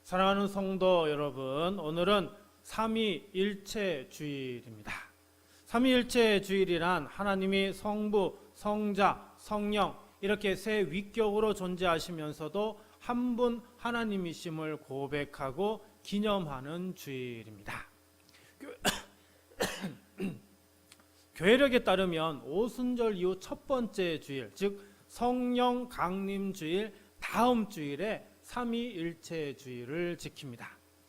사랑하는 성도 여러분, 오늘은 삼위일체 주일입니다. 삼위일체 주일이란 하나님이 성부, 성자, 성령 이렇게 세 위격으로 존재하시면서도 한 분 하나님이심을 고백하고 기념하는 주일입니다. 교회력에 따르면 오순절 이후 첫 번째 주일, 즉 성령 강림 주일 다음 주일에 삼위일체 주일을 지킵니다.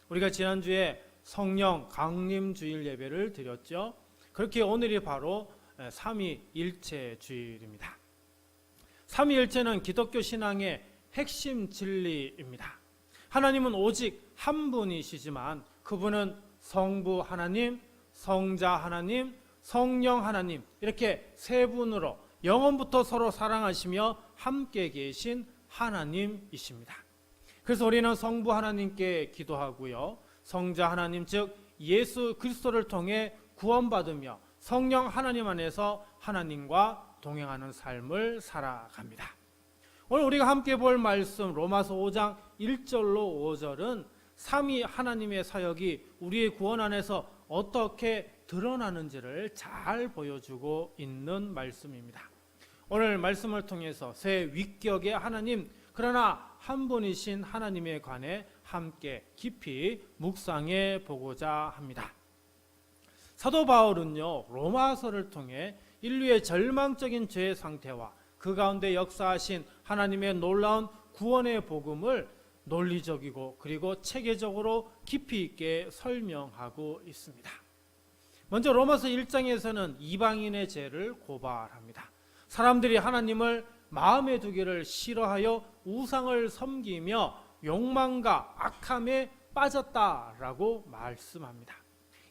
우리가 지난주에 성령 강림 주일 예배를 드렸죠. 그렇게 오늘이 바로 삼위일체 주일입니다. 삼위일체는 기독교 신앙의 핵심 진리입니다. 하나님은 오직 한 분이시지만 그분은 성부 하나님, 성자 하나님, 성령 하나님 이렇게 세 분으로 영원부터 서로 사랑하시며 함께 계신 하나님이십니다. 그래서 우리는 성부 하나님께 기도하고요, 성자 하나님 즉 예수 그리스도를 통해 구원받으며 성령 하나님 안에서 하나님과 동행하는 삶을 살아갑니다. 오늘 우리가 함께 볼 말씀 로마서 5장 1절로 5절은 삼위 하나님의 사역이 우리의 구원 안에서 어떻게 드러나는지를 잘 보여주고 있는 말씀입니다. 오늘 말씀을 통해서 세 위격의 하나님, 그러나 한 분이신 하나님에 관해 함께 깊이 묵상해 보고자 합니다. 사도 바울은요, 로마서를 통해 인류의 절망적인 죄의 상태와 그 가운데 역사하신 하나님의 놀라운 구원의 복음을 논리적이고 그리고 체계적으로 깊이 있게 설명하고 있습니다. 먼저 로마서 1장에서는 이방인의 죄를 고발합니다. 사람들이 하나님을 마음에 두기를 싫어하여 우상을 섬기며 욕망과 악함에 빠졌다라고 말씀합니다.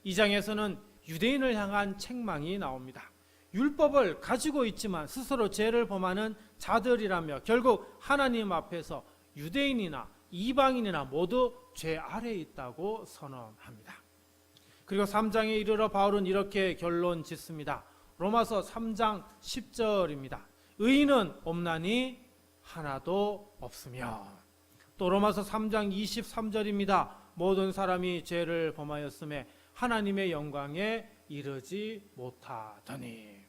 2장에서는 유대인을 향한 책망이 나옵니다. 율법을 가지고 있지만 스스로 죄를 범하는 자들이라며 결국 하나님 앞에서 유대인이나 이방인이나 모두 죄 아래에 있다고 선언합니다. 그리고 3장에 이르러 바울은 이렇게 결론 짓습니다. 로마서 3장 10절입니다. 의인은 없나니 하나도 없으며. 또 로마서 3장 23절입니다. 모든 사람이 죄를 범하였음에 하나님의 영광에 이르지 못하더니.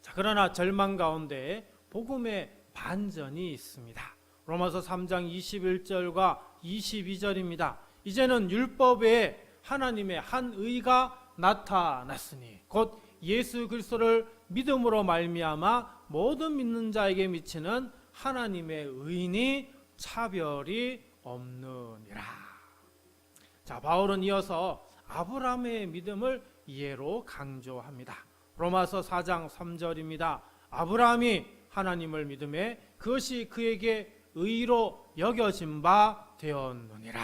자, 그러나 절망 가운데 복음의 반전이 있습니다. 로마서 3장 21절과 22절입니다. 이제는 율법 외에 하나님의 한 의가 나타났으니 곧 예수 그리스도를 믿음으로 말미암아 모든 믿는 자에게 미치는 하나님의 의인이 차별이 없느니라. 자, 바울은 이어서 아브라함의 믿음을 예로 강조합니다. 로마서 4장 3절입니다. 아브라함이 하나님을 믿음에 그것이 그에게 의로 여겨진 바 되었느니라.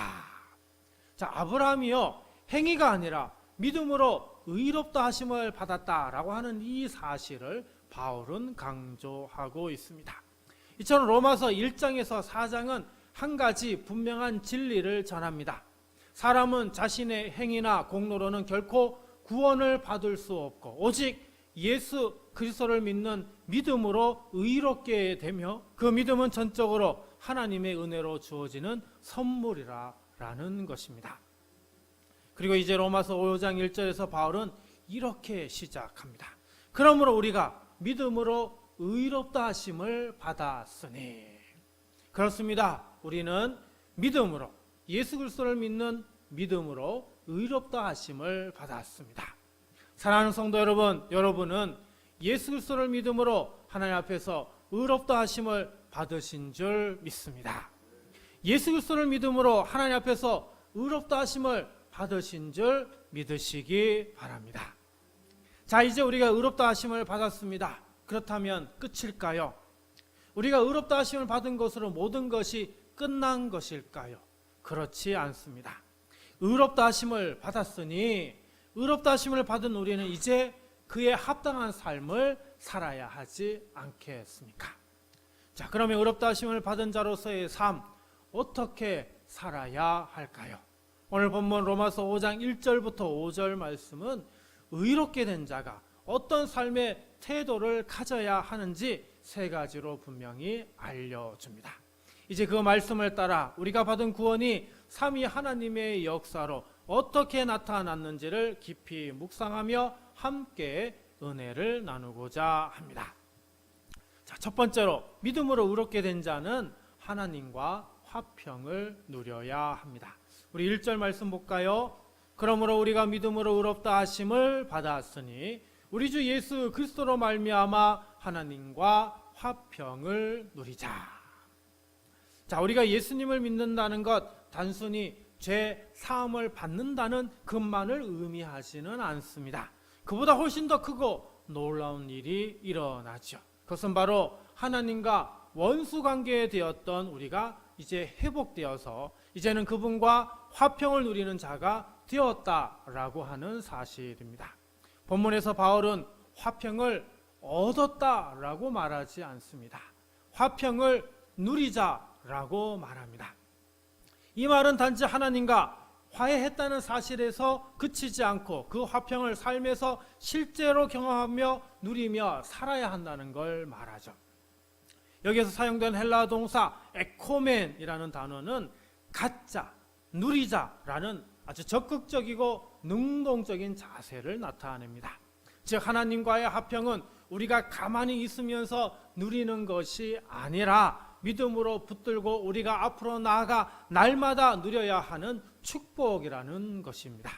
자, 아브라함이요, 행위가 아니라 믿음으로 의롭다 하심을 받았다라고 하는 이 사실을 바울은 강조하고 있습니다. 이처럼 로마서 1장에서 4장은 한 가지 분명한 진리를 전합니다. 사람은 자신의 행위나 공로로는 결코 구원을 받을 수 없고 오직 예수 그리스도를 믿는 믿음으로 의롭게 되며 그 믿음은 전적으로 하나님의 은혜로 주어지는 선물이라는 것입니다. 그리고 이제 로마서 5장 1절에서 바울은 이렇게 시작합니다. 그러므로 우리가 믿음으로 의롭다 하심을 받았으니. 그렇습니다. 우리는 믿음으로 예수 그리스도를 믿는 믿음으로 의롭다 하심을 받았습니다. 사랑하는 성도 여러분, 여러분은 예수 그리스도를 믿음으로 하나님 앞에서 의롭다 하심을 받으신 줄 믿습니다. 예수 그리스도를 믿음으로 하나님 앞에서 의롭다 하심을 받으신 줄 믿으시기 바랍니다. 자, 이제 우리가 의롭다 하심을 받았습니다. 그렇다면 끝일까요? 우리가 의롭다 하심을 받은 것으로 모든 것이 끝난 것일까요? 그렇지 않습니다. 의롭다 하심을 받았으니 의롭다 하심을 받은 우리는 이제 그에 합당한 삶을 살아야 하지 않겠습니까? 자, 그러면 의롭다 하심을 받은 자로서의 삶 어떻게 살아야 할까요? 오늘 본문 로마서 5장 1절부터 5절 말씀은 의롭게 된 자가 어떤 삶의 태도를 가져야 하는지 세 가지로 분명히 알려줍니다. 이제 그 말씀을 따라 우리가 받은 구원이 삼위 하나님의 역사로 어떻게 나타났는지를 깊이 묵상하며 함께 은혜를 나누고자 합니다. 자, 첫 번째로 믿음으로 의롭게 된 자는 하나님과 화평을 누려야 합니다. 우리 1절 말씀 볼까요? 그러므로 우리가 믿음으로 의롭다 하심을 받았으니 우리 주 예수 그리스도로 말미암아 하나님과 화평을 누리자. 자, 우리가 예수님을 믿는다는 것 단순히 죄 사함을 받는다는 것만을 의미하지는 않습니다. 그보다 훨씬 더 크고 놀라운 일이 일어나죠. 그것은 바로 하나님과 원수 관계에 되었던 우리가 이제 회복되어서 이제는 그분과 화평을 누리는 자가 되었다라고 하는 사실입니다. 본문에서 바울은 화평을 얻었다라고 말하지 않습니다. 화평을 누리자라고 말합니다. 이 말은 단지 하나님과 화해했다는 사실에서 그치지 않고 그 화평을 삶에서 실제로 경험하며 누리며 살아야 한다는 걸 말하죠. 여기에서 사용된 헬라 동사 에코멘이라는 단어는 갖자, 누리자라는 아주 적극적이고 능동적인 자세를 나타냅니다. 즉 하나님과의 화평은 우리가 가만히 있으면서 누리는 것이 아니라 믿음으로 붙들고 우리가 앞으로 나아가 날마다 누려야 하는 축복이라는 것입니다.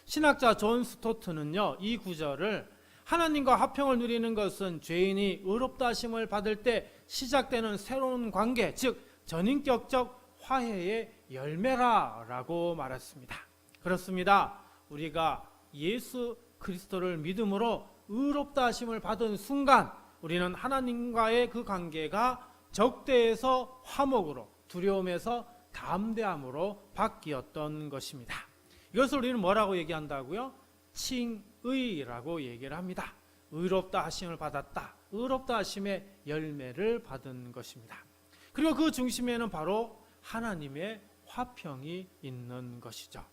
신학자 존 스토트는요, 이 구절을 하나님과 화평을 누리는 것은 죄인이 의롭다 하심을 받을 때 시작되는 새로운 관계, 즉 전인격적 화해의 열매라라고 말했습니다. 그렇습니다. 우리가 예수 그리스도를 믿음으로 의롭다 하심을 받은 순간 우리는 하나님과의 그 관계가 적대에서 화목으로, 두려움에서 담대함으로 바뀌었던 것입니다. 이것을 우리는 뭐라고 얘기한다고요? 칭의라고 얘기를 합니다. 의롭다 하심을 받았다. 의롭다 하심의 열매를 받은 것입니다. 그리고 그 중심에는 바로 하나님의 화평이 있는 것이죠.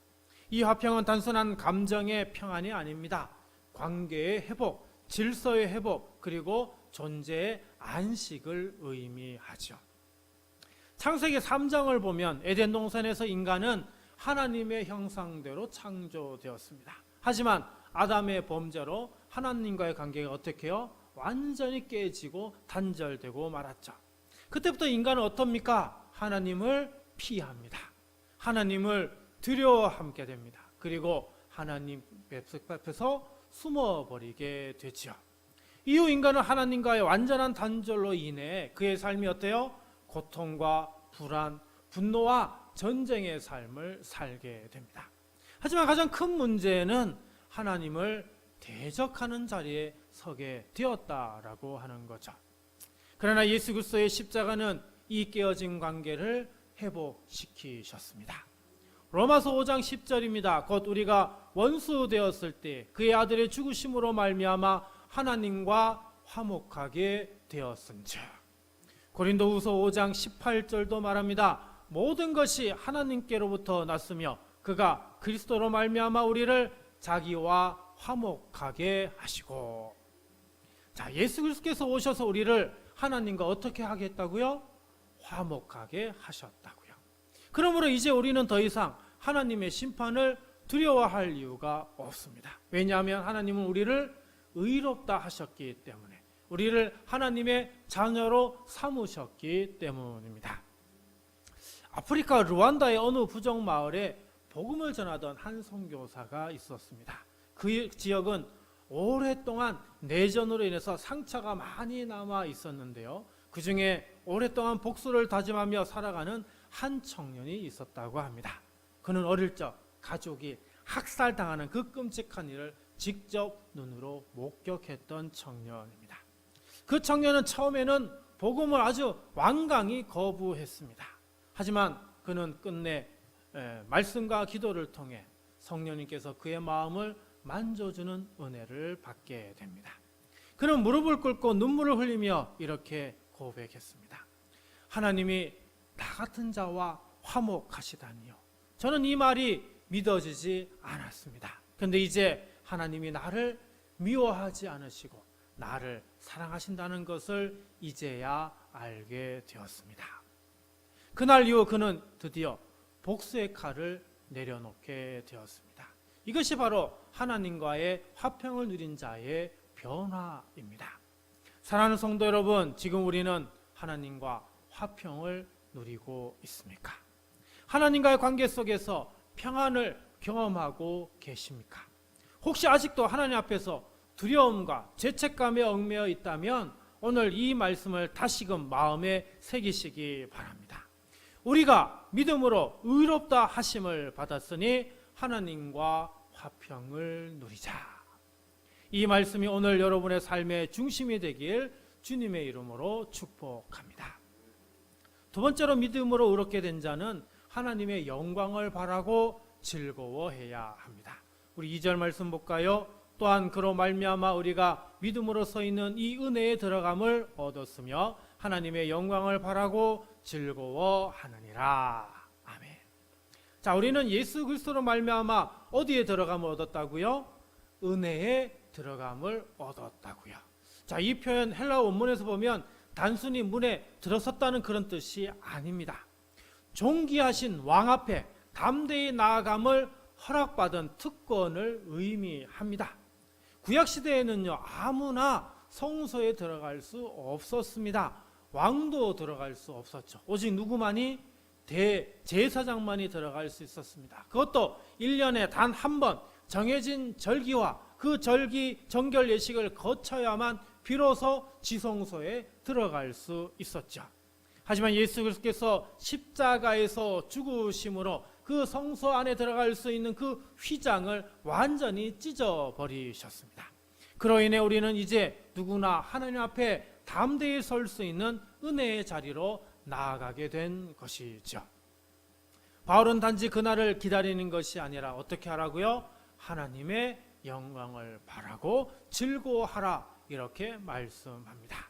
이 화평은 단순한 감정의 평안이 아닙니다. 관계의 회복, 질서의 회복, 그리고 존재의 안식을 의미하죠. 창세기 3장을 보면 에덴 동산에서 인간은 하나님의 형상대로 창조되었습니다. 하지만 아담의 범죄로 하나님과의 관계가 어떻게 해요? 완전히 깨지고 단절되고 말았죠. 그때부터 인간은 어떻습니까? 하나님을 피합니다. 하나님을 두려워하게 됩니다. 그리고 하나님 앞에서 숨어버리게 되죠. 이후 인간은 하나님과의 완전한 단절로 인해 그의 삶이 어때요? 고통과 불안, 분노와 전쟁의 삶을 살게 됩니다. 하지만 가장 큰 문제는 하나님을 대적하는 자리에 서게 되었다라고 하는 거죠. 그러나 예수 그리스도의 십자가는 이 깨어진 관계를 회복시키셨습니다. 로마서 5장 10절입니다. 곧 우리가 원수 되었을 때 그의 아들의 죽으심으로 말미암아 하나님과 화목하게 되었은즉. 고린도후서 5장 18절도 말합니다. 모든 것이 하나님께로부터 났으며 그가 그리스도로 말미암아 우리를 자기와 화목하게 하시고. 자, 예수 그리스도께서 오셔서 우리를 하나님과 어떻게 하겠다고요? 화목하게 하셨다고요. 그러므로 이제 우리는 더 이상 하나님의 심판을 두려워할 이유가 없습니다. 왜냐하면 하나님은 우리를 의롭다 하셨기 때문에, 우리를 하나님의 자녀로 삼으셨기 때문입니다. 아프리카 루안다의 어느 부족 마을에 복음을 전하던 한 선교사가 있었습니다. 그 지역은 오랫동안 내전으로 인해서 상처가 많이 남아 있었는데요. 그 중에 오랫동안 복수를 다짐하며 살아가는 한 청년이 있었다고 합니다. 그는 어릴 적 가족이 학살당하는 그 끔찍한 일을 직접 눈으로 목격했던 청년입니다. 그 청년은 처음에는 복음을 아주 완강히 거부했습니다. 하지만 그는 끝내 말씀과 기도를 통해 성령님께서 그의 마음을 만져주는 은혜를 받게 됩니다. 그는 무릎을 꿇고 눈물을 흘리며 이렇게 고백했습니다. 하나님이 나 같은 자와 화목하시다니요. 저는 이 말이 믿어지지 않았습니다. 그런데 이제 하나님이 나를 미워하지 않으시고 나를 사랑하신다는 것을 이제야 알게 되었습니다. 그날 이후 그는 드디어 복수의 칼을 내려놓게 되었습니다. 이것이 바로 하나님과의 화평을 누린 자의 변화입니다. 사랑하는 성도 여러분, 지금 우리는 하나님과 화평을 누리고 있습니까? 하나님과의 관계 속에서 평안을 경험하고 계십니까? 혹시 아직도 하나님 앞에서 두려움과 죄책감에 얽매여 있다면 오늘 이 말씀을 다시금 마음에 새기시기 바랍니다. 우리가 믿음으로 의롭다 하심을 받았으니 하나님과 화평을 누리자. 이 말씀이 오늘 여러분의 삶의 중심이 되길 주님의 이름으로 축복합니다. 두 번째로 믿음으로 의롭게 된 자는 하나님의 영광을 바라고 즐거워해야 합니다. 우리 2절 말씀 볼까요? 또한 그로 말미암아 우리가 믿음으로 서 있는 이 은혜에 들어감을 얻었으며 하나님의 영광을 바라고 즐거워하느니라. 아멘. 자, 우리는 예수 그리스도로 말미암아 어디에 들어감을 얻었다고요? 은혜에 들어감을 얻었다고요. 자, 이 표현 헬라어 원문에서 보면 단순히 문에 들어섰다는 그런 뜻이 아닙니다. 존귀하신 왕 앞에 담대히 나아감을 허락받은 특권을 의미합니다. 구약시대에는요, 아무나 성소에 들어갈 수 없었습니다. 왕도 들어갈 수 없었죠. 오직 누구만이? 대제사장만이 들어갈 수 있었습니다. 그것도 1년에 단 한 번 정해진 절기와 그 절기 정결 예식을 거쳐야만 비로소 지성소에 들어갈 수 있었죠. 하지만 예수 그리스도께서 십자가에서 죽으심으로 그 성소 안에 들어갈 수 있는 그 휘장을 완전히 찢어버리셨습니다. 그로 인해 우리는 이제 누구나 하나님 앞에 담대히 설 수 있는 은혜의 자리로 나아가게 된 것이죠. 바울은 단지 그날을 기다리는 것이 아니라 어떻게 하라고요? 하나님의 영광을 바라고 즐거워하라, 이렇게 말씀합니다.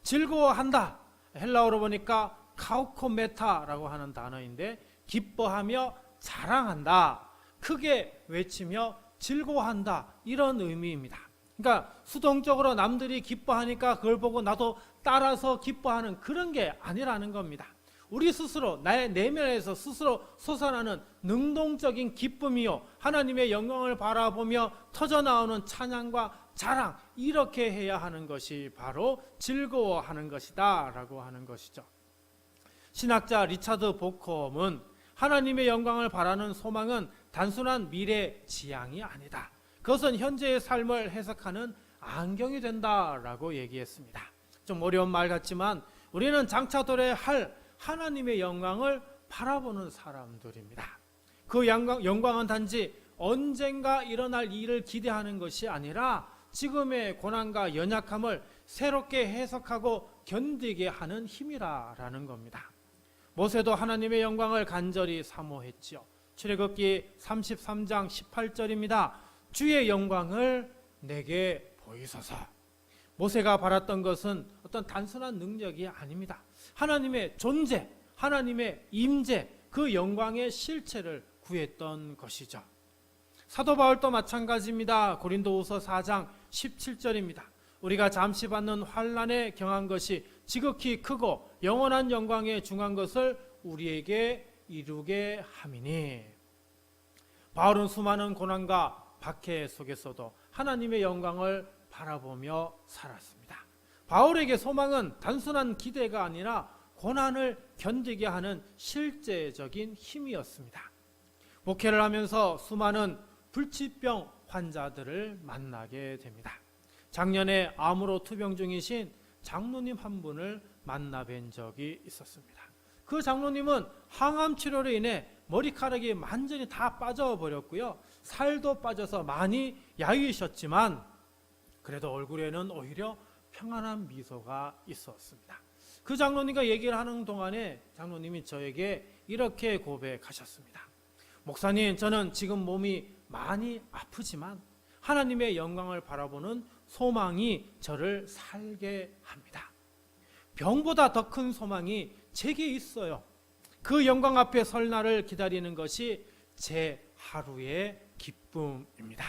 즐거워한다, 헬라어로 보니까 카우코메타라고 하는 단어인데 기뻐하며 자랑한다, 크게 외치며 즐거워한다, 이런 의미입니다. 그러니까 수동적으로 남들이 기뻐하니까 그걸 보고 나도 따라서 기뻐하는 그런 게 아니라는 겁니다. 우리 스스로 나의 내면에서 스스로 솟아나는 능동적인 기쁨이요, 하나님의 영광을 바라보며 터져나오는 찬양과 자랑, 이렇게 해야 하는 것이 바로 즐거워하는 것이다 라고 하는 것이죠. 신학자 리차드 보컴은 하나님의 영광을 바라는 소망은 단순한 미래 지향이 아니다, 그것은 현재의 삶을 해석하는 안경이 된다라고 얘기했습니다. 좀 어려운 말 같지만 우리는 장차 도래할 하나님의 영광을 바라보는 사람들입니다. 그 영광은 단지 언젠가 일어날 일을 기대하는 것이 아니라 지금의 고난과 연약함을 새롭게 해석하고 견디게 하는 힘이라는 겁니다. 모세도 하나님의 영광을 간절히 사모했지요. 출애굽기 33장 18절입니다. 주의 영광을 내게 보이소서. 모세가 바랐던 것은 어떤 단순한 능력이 아닙니다. 하나님의 존재, 하나님의 임재, 그 영광의 실체를 구했던 것이죠. 사도 바울도 마찬가지입니다. 고린도후서 4장 17절입니다. 우리가 잠시 받는 환난에 경한 것이 지극히 크고 영원한 영광에 중한 것을 우리에게 이루게 함이니. 바울은 수많은 고난과 박해 속에서도 하나님의 영광을 바라보며 살았습니다. 바울에게 소망은 단순한 기대가 아니라 고난을 견디게 하는 실제적인 힘이었습니다. 목회를 하면서 수많은 불치병 환자들을 만나게 됩니다. 작년에 암으로 투병 중이신 장로님 한 분을 만나 뵌 적이 있었습니다. 그 장로님은 항암 치료로 인해 머리카락이 완전히 다 빠져버렸고요, 살도 빠져서 많이 야위셨지만 그래도 얼굴에는 오히려 평안한 미소가 있었습니다. 그 장로님과 얘기를 하는 동안에 장로님이 저에게 이렇게 고백하셨습니다. 목사님, 저는 지금 몸이 많이 아프지만 하나님의 영광을 바라보는 소망이 저를 살게 합니다. 병보다 더 큰 소망이 제게 있어요. 그 영광 앞에 설 날을 기다리는 것이 제 하루의 기쁨입니다.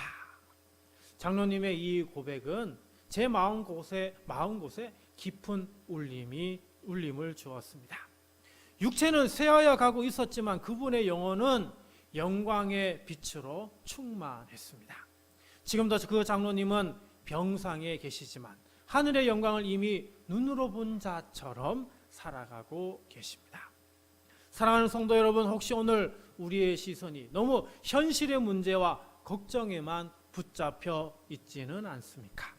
장로님의 이 고백은 제 마음 곳에 깊은 울림을 주었습니다. 육체는 쇠하여 가고 있었지만 그분의 영혼은 영광의 빛으로 충만했습니다. 지금도 그 장로님은 병상에 계시지만 하늘의 영광을 이미 눈으로 본 자처럼 살아가고 계십니다. 사랑하는 성도 여러분, 혹시 오늘 우리의 시선이 너무 현실의 문제와 걱정에만 붙잡혀 있지는 않습니까?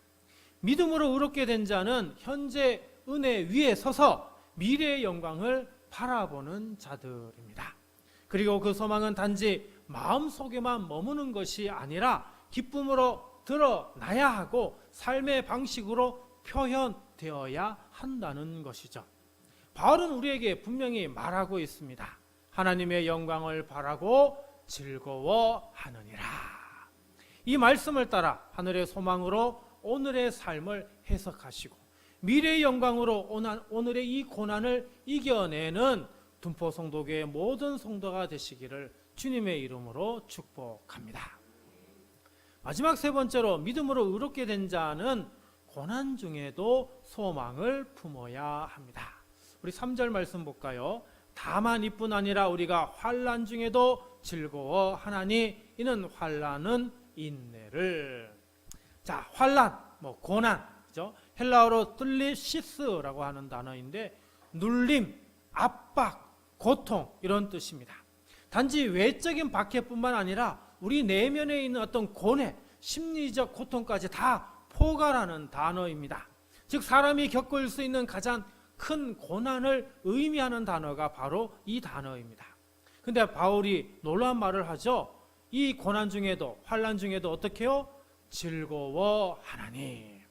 믿음으로 의롭게 된 자는 현재 은혜 위에 서서 미래의 영광을 바라보는 자들입니다. 그리고 그 소망은 단지 마음속에만 머무는 것이 아니라 기쁨으로 드러나야 하고 삶의 방식으로 표현되어야 한다는 것이죠. 바울은 우리에게 분명히 말하고 있습니다. 하나님의 영광을 바라고 즐거워하느니라. 이 말씀을 따라 하늘의 소망으로 오늘의 삶을 해석하시고 미래의 영광으로 오늘의 이 고난을 이겨내는 둔포 성도교의 모든 성도가 되시기를 주님의 이름으로 축복합니다. 마지막 세 번째로 믿음으로 의롭게 된 자는 고난 중에도 소망을 품어야 합니다. 우리 3절 말씀 볼까요? 다만 이뿐 아니라 우리가 환난 중에도 즐거워하나니 이는 환난은 인내를. 자, 환난, 고난, 그죠? 헬라어로 뜰리시스라고 하는 단어인데 눌림, 압박, 고통 이런 뜻입니다. 단지 외적인 박해뿐만 아니라 우리 내면에 있는 어떤 고뇌, 심리적 고통까지 다 포괄하는 단어입니다. 즉 사람이 겪을 수 있는 가장 큰 고난을 의미하는 단어가 바로 이 단어입니다. 근데 바울이 놀라운 말을 하죠. 이 고난 중에도 환난 중에도 어떻게 해요? 즐거워하나니.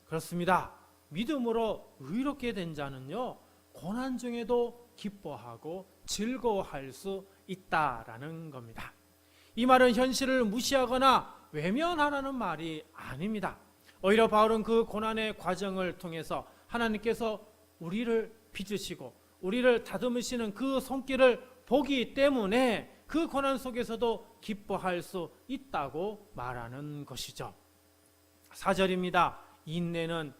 그렇습니다. 믿음으로 의롭게 된 자는요, 고난 중에도 기뻐하고 즐거워할 수 있다라는 겁니다. 이 말은 현실을 무시하거나 외면하라는 말이 아닙니다. 오히려 바울은 그 고난의 과정을 통해서 하나님께서 우리를 빚으시고 우리를 다듬으시는 그 손길을 보기 때문에 그 고난 속에서도 기뻐할 수 있다고 말하는 것이죠. 4절입니다. 인내는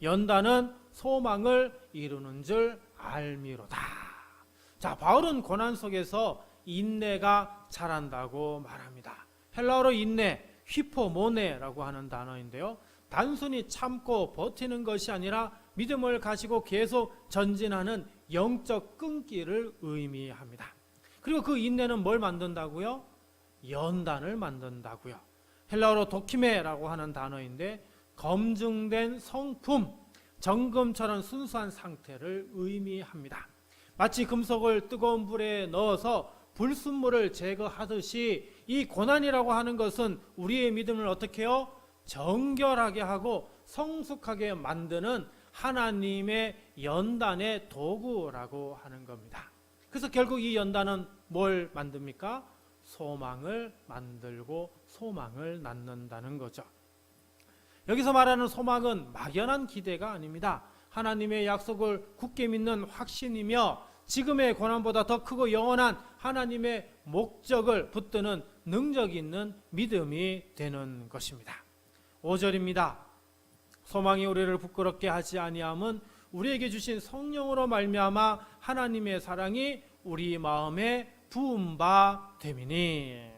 연단은 소망을 이루는 줄 알미로다. 자, 바울은 고난 속에서 인내가 자란다고 말합니다. 헬라어로 인내, 휘포모네라고 하는 단어인데요. 단순히 참고 버티는 것이 아니라 믿음을 가지고 계속 전진하는 영적 끈기를 의미합니다. 그리고 그 인내는 뭘 만든다고요? 연단을 만든다고요. 헬라어로 도키메라고 하는 단어인데 검증된 성품, 정금처럼 순수한 상태를 의미합니다. 마치 금속을 뜨거운 불에 넣어서 불순물을 제거하듯이 이 고난이라고 하는 것은 우리의 믿음을 어떻게 해요? 정결하게 하고 성숙하게 만드는 하나님의 연단의 도구라고 하는 겁니다. 그래서 결국 이 연단은 뭘 만듭니까? 소망을 만들고 소망을 낳는다는 거죠. 여기서 말하는 소망은 막연한 기대가 아닙니다. 하나님의 약속을 굳게 믿는 확신이며 지금의 고난보다 더 크고 영원한 하나님의 목적을 붙드는 능력 있는 믿음이 되는 것입니다. 5절입니다. 소망이 우리를 부끄럽게 하지 아니함은 우리에게 주신 성령으로 말미암아 하나님의 사랑이 우리 마음에 부은 바 됨이니.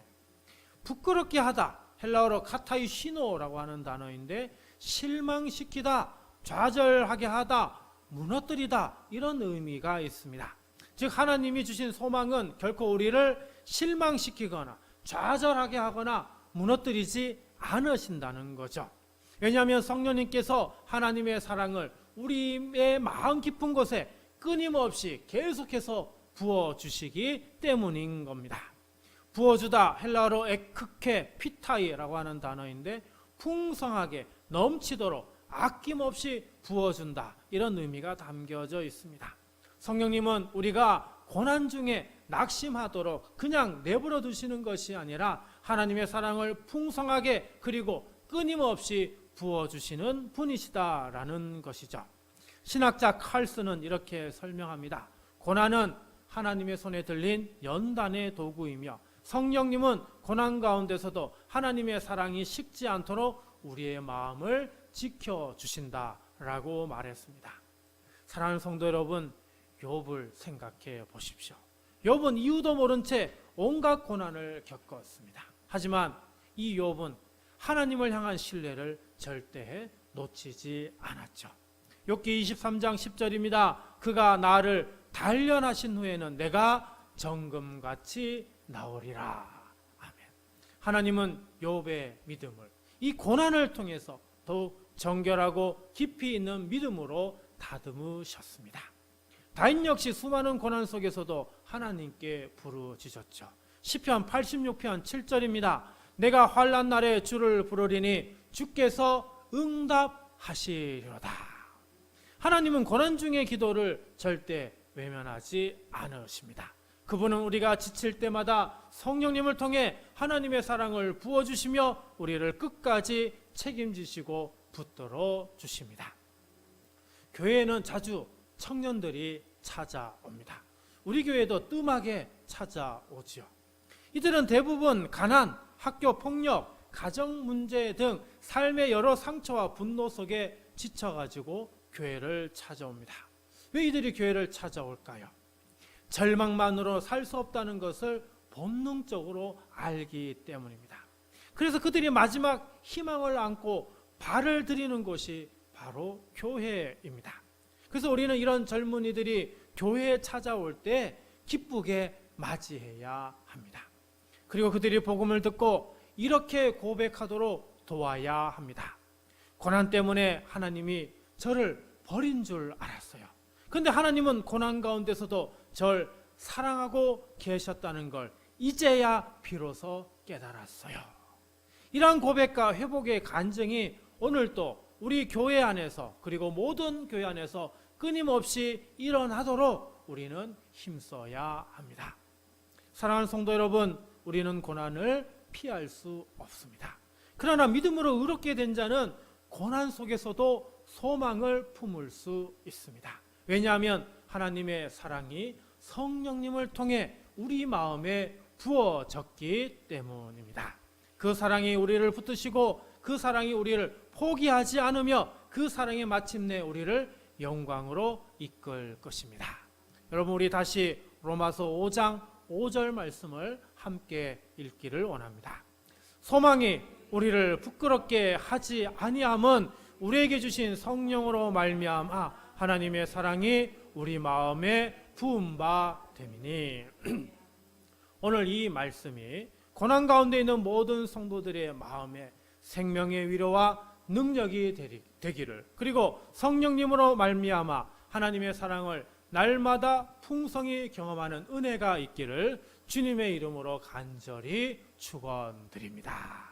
부끄럽게 하다, 헬라어로 카타이시노라고 하는 단어인데 실망시키다, 좌절하게 하다, 무너뜨리다 이런 의미가 있습니다. 즉 하나님이 주신 소망은 결코 우리를 실망시키거나 좌절하게 하거나 무너뜨리지 않으신다는 거죠. 왜냐하면 성령님께서 하나님의 사랑을 우리의 마음 깊은 곳에 끊임없이 계속해서 부어주시기 때문인 겁니다. 부어주다, 헬라어로 에크케 피타이라고 하는 단어인데 풍성하게 넘치도록 아낌없이 부어준다 이런 의미가 담겨져 있습니다. 성령님은 우리가 고난 중에 낙심하도록 그냥 내버려 두시는 것이 아니라 하나님의 사랑을 풍성하게 그리고 끊임없이 부어주시는 분이시다라는 것이죠. 신학자 칼슨은 이렇게 설명합니다. 고난은 하나님의 손에 들린 연단의 도구이며 성령님은 고난 가운데서도 하나님의 사랑이 식지 않도록 우리의 마음을 지켜주신다라고 말했습니다. 사랑하는 성도 여러분, 욥을 생각해 보십시오. 욥은 이유도 모른 채 온갖 고난을 겪었습니다. 하지만 이 욥은 하나님을 향한 신뢰를 절대 놓치지 않았죠. 욥기 23장 10절입니다. 그가 나를 단련하신 후에는 내가 정금같이 나오리라. 아멘. 하나님은 욥의 믿음을 이 고난을 통해서 더욱 정결하고 깊이 있는 믿음으로 다듬으셨습니다. 다윗 역시 수많은 고난 속에서도 하나님께 부르짖었죠. 시편 86편 7절입니다. 내가 환난 날에 주를 부르리니 주께서 응답하시리로다. 하나님은 고난 중의 기도를 절대 외면하지 않으십니다. 그분은 우리가 지칠 때마다 성령님을 통해 하나님의 사랑을 부어주시며 우리를 끝까지 책임지시고 붙들어 주십니다. 교회에는 자주 청년들이 찾아옵니다. 우리 교회도 뜸하게 찾아오지요. 이들은 대부분 가난, 학교 폭력, 가정 문제 등 삶의 여러 상처와 분노 속에 지쳐가지고 교회를 찾아옵니다. 왜 이들이 교회를 찾아올까요? 절망만으로 살 수 없다는 것을 본능적으로 알기 때문입니다. 그래서 그들이 마지막 희망을 안고 발을 들이는 곳이 바로 교회입니다. 그래서 우리는 이런 젊은이들이 교회에 찾아올 때 기쁘게 맞이해야 합니다. 그리고 그들이 복음을 듣고 이렇게 고백하도록 도와야 합니다. 고난 때문에 하나님이 저를 버린 줄 알았어요. 그런데 하나님은 고난 가운데서도 저를 사랑하고 계셨다는 걸 이제야 비로소 깨달았어요. 이러한 고백과 회복의 간증이 오늘도 우리 교회 안에서 그리고 모든 교회 안에서 끊임없이 일어나도록 우리는 힘써야 합니다. 사랑하는 성도 여러분, 우리는 고난을 피할 수 없습니다. 그러나 믿음으로 의롭게 된 자는 고난 속에서도 소망을 품을 수 있습니다. 왜냐하면 하나님의 사랑이 성령님을 통해 우리 마음에 부어졌기 때문입니다. 그 사랑이 우리를 붙드시고 그 사랑이 우리를 포기하지 않으며 그 사랑이 마침내 우리를 영광으로 이끌 것입니다. 여러분, 우리 다시 로마서 5장 5절 말씀을 함께 읽기를 원합니다. 소망이 우리를 부끄럽게 하지 아니함은 우리에게 주신 성령으로 말미암아 하나님의 사랑이 우리 마음에 부은 바 됨이니. 오늘 이 말씀이 고난 가운데 있는 모든 성도들의 마음에 생명의 위로와 능력이 되기를, 그리고 성령님으로 말미암아 하나님의 사랑을 날마다 풍성히 경험하는 은혜가 있기를 주님의 이름으로 간절히 축원드립니다.